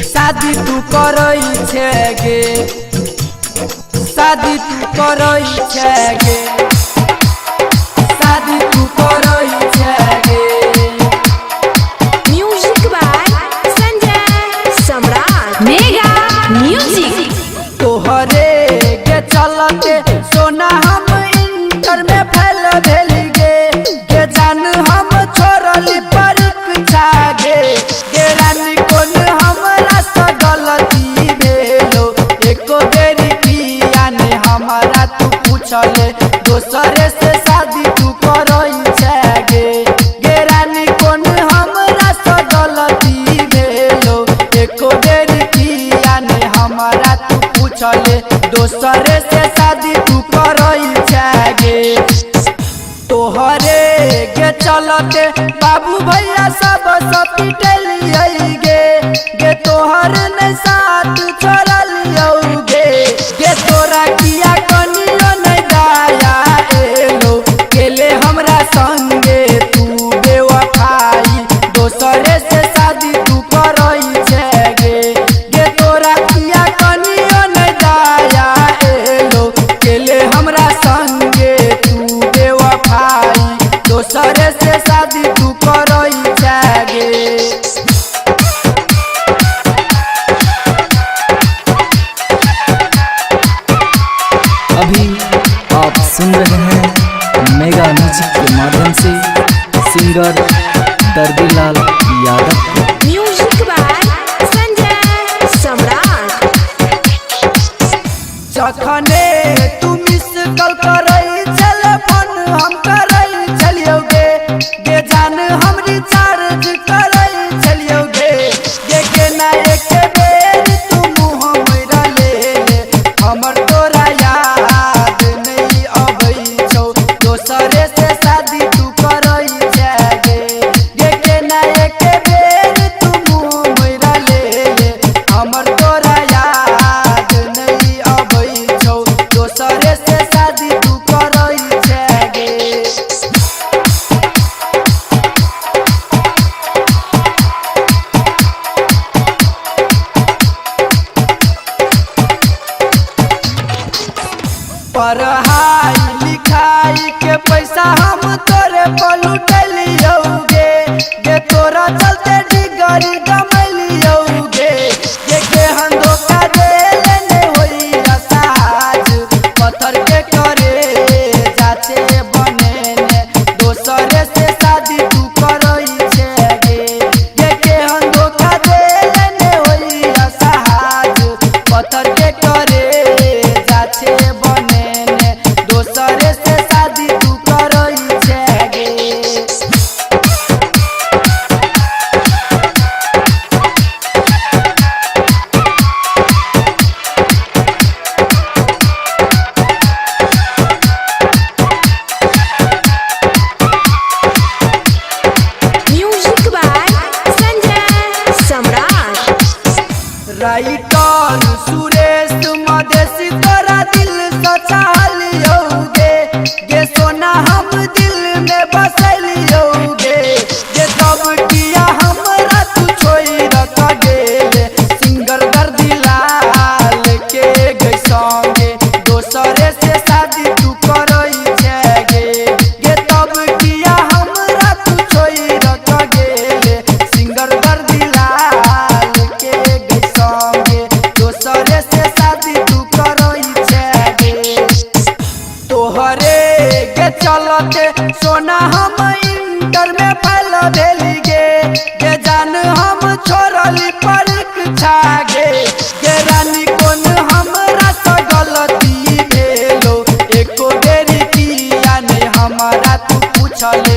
शादी तू करई छे गे, शादी तू करई छे गे, शादी तू करई छे गे। Music by Sanjay Samrat Mega Music. तोहरे के चलते सोना हम इंटर में फैल भेल गे जान हम छोड़ली परीक्षा गे रानी कोन हमरा से गलती भेलो एको बेरी पिया ने हमारा तू पूछले दोसरे से शादी तू करई छे गे रानी कोन हमरा से गलती भेलो एको बेरी पिया ने हमारा तू पूछले दोसरे से शादी तू करई छे गे। तोहरे के चलते बाबू भैया सब पिटलिए गे तोहर ने साथ छोड़लियो गे तोरा किया कनियो नहीं दाया एलो केले हमरा संगे तू बेवफाई दोसरे से शादी तू करई छे गे तोरा किया कनियो नहीं दाया एलो केले हमरा संगे तू बेवफाई दोसरे से शादी तू करई छे गे। अभी आप सुन रहे हैं मेगा म्यूजिक के माध्यम से सिंगर दर्दीलाल यादव को। म्यूजिक बाय संजय सम्राट। जखने तू मिस कॉल करई चले फोन हम करई चलियो गे जान हमरी चार्ज करई चलियो गे ना एक बेर तू मुँह मेरा ले हमर तोरा याद नहीं अबै छौ दोसरे से शादी तू करई छे गे ना एक बेर तू मुँह मेरा ले हमर तोरा याद नहीं अबै छौ दोसरे से शादी तू करई छे गे। पढ़ाई लिखाई के पैसा हम तोरे पर लुटलियो गे तोरा चलते डिगरी गमलियो गे हम धोखा देले ने होई साज पत्थर के करे जाते बने ने दोसरे से शादी तू करई छे गे हम धोखा देले ने होई साज पत्थर के करे जाते बने ने दोसरे से शादी तू करई छे गे। Music by Sanjay Samrat. Writer Suresh Madeshi तोरा दिल से चाहलियो गे सोना हम दिल में बसलियो गे तब किया हमरा तू छोड़ रख गेले सिंगर दर्दीलाल के गई संगे दोसरे से शादी तू करई छे गे तब किया हमरा तू छोड़ रख गेले सिंगर दर्दीलाल के गई संगे दोसरे से शादी तू करई छे गे। तोहरे के चलते सोना हम इंटर में फैल भेल गे जान हम छोड़ली परीक्षा गे रानी कोन हमरा से गलती भेलो एको बेरी किया ने हमारा तू पूछले